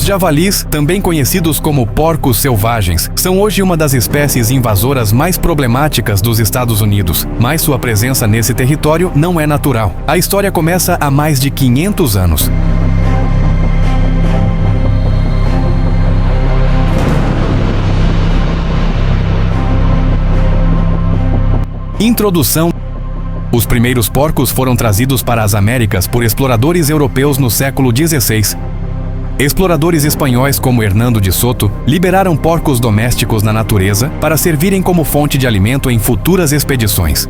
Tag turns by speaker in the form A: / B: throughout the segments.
A: Os javalis, também conhecidos como porcos selvagens, são hoje uma das espécies invasoras mais problemáticas dos Estados Unidos, mas sua presença nesse território não é natural. A história começa há mais de 500 anos. Introdução. Os primeiros porcos foram trazidos para as Américas por exploradores europeus no século XVI. Exploradores espanhóis como Hernando de Soto liberaram porcos domésticos na natureza para servirem como fonte de alimento em futuras expedições.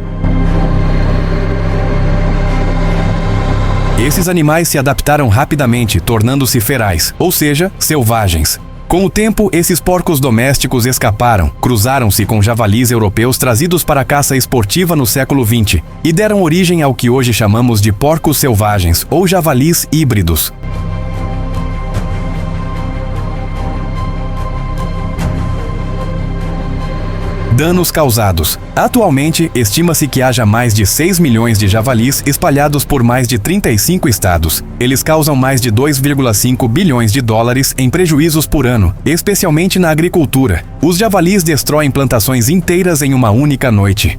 A: Esses animais se adaptaram rapidamente, tornando-se ferais, ou seja, selvagens. Com o tempo, esses porcos domésticos escaparam, cruzaram-se com javalis europeus trazidos para a caça esportiva no século XX e deram origem ao que hoje chamamos de porcos selvagens ou javalis híbridos. Danos causados. Atualmente, estima-se que haja mais de 6 milhões de javalis espalhados por mais de 35 estados. Eles causam mais de 2,5 bilhões de dólares em prejuízos por ano, especialmente na agricultura. Os javalis destroem plantações inteiras em uma única noite.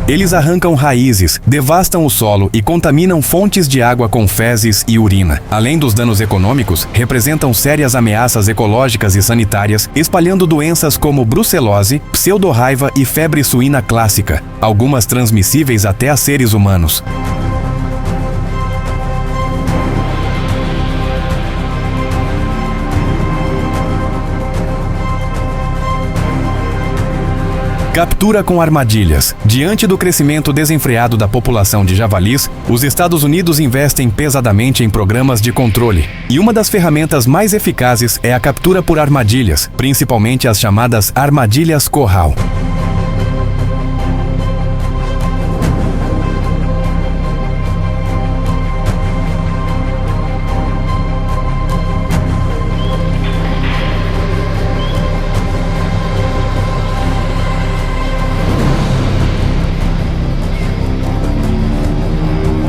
A: Eles arrancam raízes, devastam o solo e contaminam fontes de água com fezes e urina. Além dos danos econômicos, representam sérias ameaças ecológicas e sanitárias, espalhando doenças como brucelose, pseudorraiva e febre suína clássica, algumas transmissíveis até a seres humanos. Captura com armadilhas. Diante do crescimento desenfreado da população de javalis, os Estados Unidos investem pesadamente em programas de controle. E uma das ferramentas mais eficazes é a captura por armadilhas, principalmente as chamadas armadilhas corral.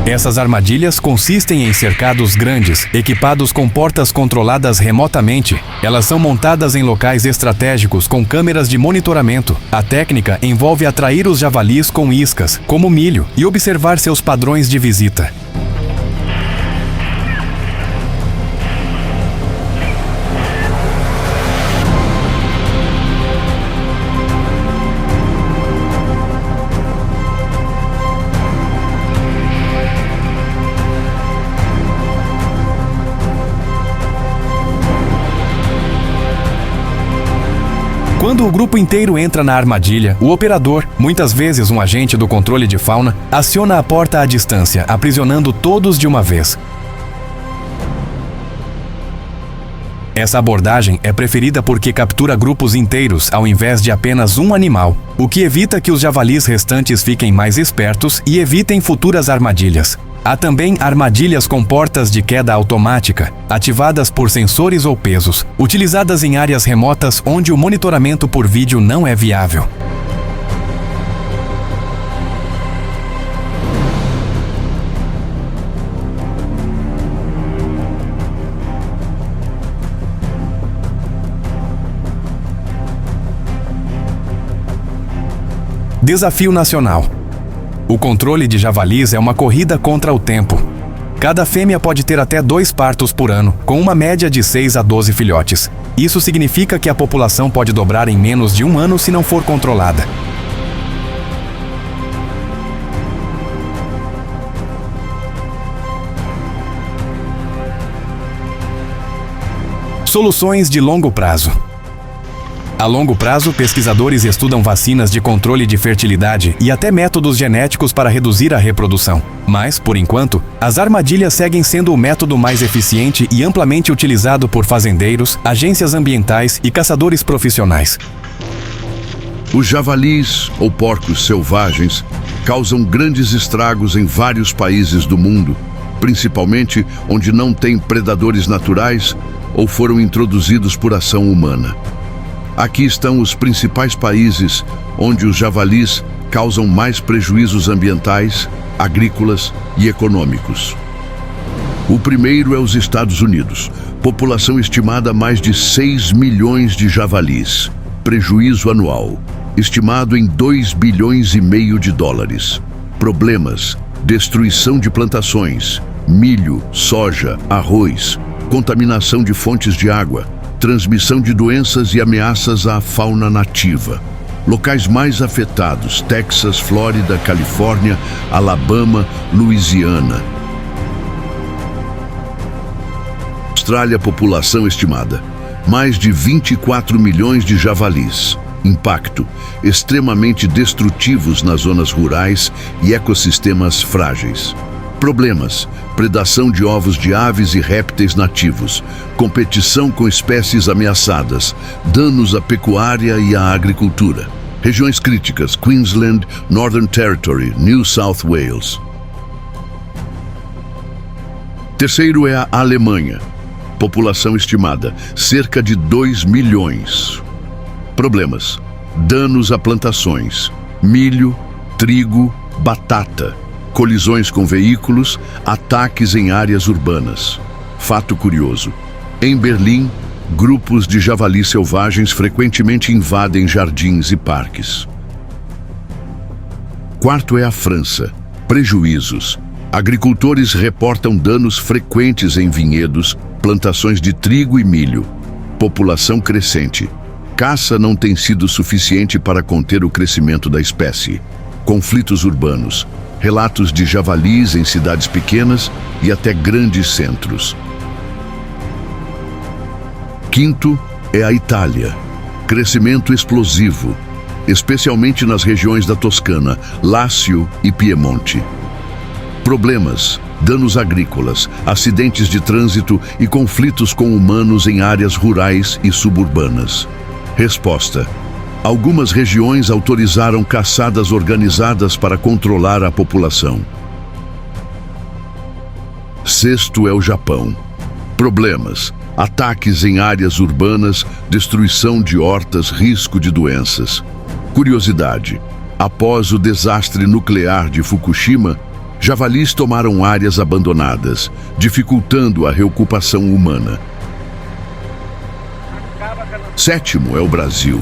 A: Essas armadilhas consistem em cercados grandes, equipados com portas controladas remotamente. Elas são montadas em locais estratégicos com câmeras de monitoramento. A técnica envolve atrair os javalis com iscas, como milho, e observar seus padrões de visita. Quando o grupo inteiro entra na armadilha, o operador, muitas vezes um agente do controle de fauna, aciona a porta à distância, aprisionando todos de uma vez. Essa abordagem é preferida porque captura grupos inteiros ao invés de apenas um animal, o que evita que os javalis restantes fiquem mais espertos e evitem futuras armadilhas. Há também armadilhas com portas de queda automática, ativadas por sensores ou pesos, utilizadas em áreas remotas onde o monitoramento por vídeo não é viável. Desafio nacional. O controle de javalis é uma corrida contra o tempo. Cada fêmea pode ter até 2 partos por ano, com uma média de 6 a 12 filhotes. Isso significa que a população pode dobrar em menos de um ano se não for controlada. Soluções de longo prazo. A longo prazo, pesquisadores estudam vacinas de controle de fertilidade e até métodos genéticos para reduzir a reprodução. Mas, por enquanto, as armadilhas seguem sendo o método mais eficiente e amplamente utilizado por fazendeiros, agências ambientais e caçadores profissionais.
B: Os javalis, ou porcos selvagens, causam grandes estragos em vários países do mundo, principalmente onde não tem predadores naturais ou foram introduzidos por ação humana. Aqui estão os principais países onde os javalis causam mais prejuízos ambientais agrícolas e econômicos. O primeiro é os Estados Unidos. População estimada a mais de 6 milhões de javalis. Prejuízo anual, estimado em 2,5 bilhões de dólares. Problemas: destruição de plantações, milho, soja, arroz, contaminação de fontes de água, transmissão de doenças e ameaças à fauna nativa. Locais mais afetados: Texas, Flórida, Califórnia, Alabama, Louisiana. Austrália, população estimada: mais de 24 milhões de javalis. Impacto: extremamente destrutivos nas zonas rurais e ecossistemas frágeis. Problemas: predação de ovos de aves e répteis nativos, competição com espécies ameaçadas, danos à pecuária e à agricultura. Regiões críticas: Queensland, Northern Territory, New South Wales. Terceiro é a Alemanha. População estimada: cerca de 2 milhões. Problemas: danos a plantações, milho, trigo, batata, colisões com veículos, ataques em áreas urbanas. Fato curioso: em Berlim, grupos de javalis selvagens frequentemente invadem jardins e parques. Quarto é a França. Prejuízos: agricultores reportam danos frequentes em vinhedos, plantações de trigo e milho. População crescente: caça não tem sido suficiente para conter o crescimento da espécie. Conflitos urbanos: relatos de javalis em cidades pequenas e até grandes centros. Quinto é a Itália. Crescimento explosivo, especialmente nas regiões da Toscana, Lácio e Piemonte. Problemas: danos agrícolas, acidentes de trânsito e conflitos com humanos em áreas rurais e suburbanas. Resposta: algumas regiões autorizaram caçadas organizadas para controlar a população. Sexto é o Japão. Problemas: ataques em áreas urbanas, destruição de hortas, risco de doenças. Curiosidade: após o desastre nuclear de Fukushima, javalis tomaram áreas abandonadas, dificultando a reocupação humana. Sétimo é o Brasil.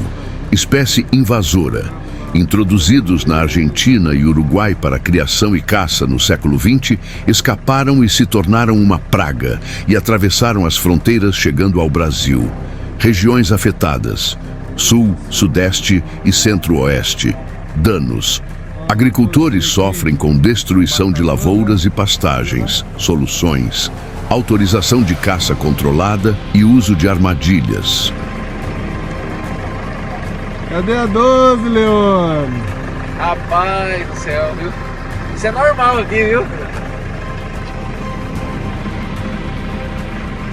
B: Espécie invasora. Introduzidos na Argentina e Uruguai para criação e caça no século XX, escaparam e se tornaram uma praga e atravessaram as fronteiras chegando ao Brasil. Regiões afetadas: Sul, Sudeste e Centro-Oeste. Danos: agricultores sofrem com destruição de lavouras e pastagens. Soluções: autorização de caça controlada e uso de armadilhas.
C: Cadê a 12, Leone?
D: Rapaz do céu, viu? Isso é normal aqui, viu?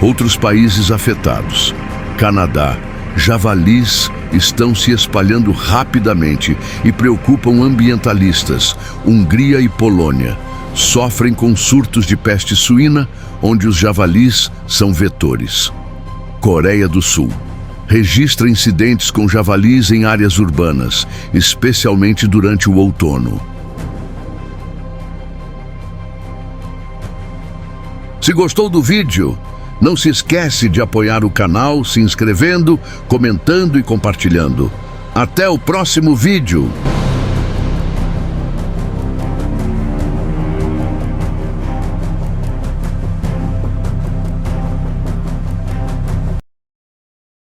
B: Outros países afetados: Canadá. Javalis estão se espalhando rapidamente e preocupam ambientalistas. Hungria e Polônia sofrem com surtos de peste suína, onde os javalis são vetores. Coreia do Sul registra incidentes com javalis em áreas urbanas, especialmente durante o outono. Se gostou do vídeo, não se esquece de apoiar o canal se inscrevendo, comentando e compartilhando. Até o próximo vídeo!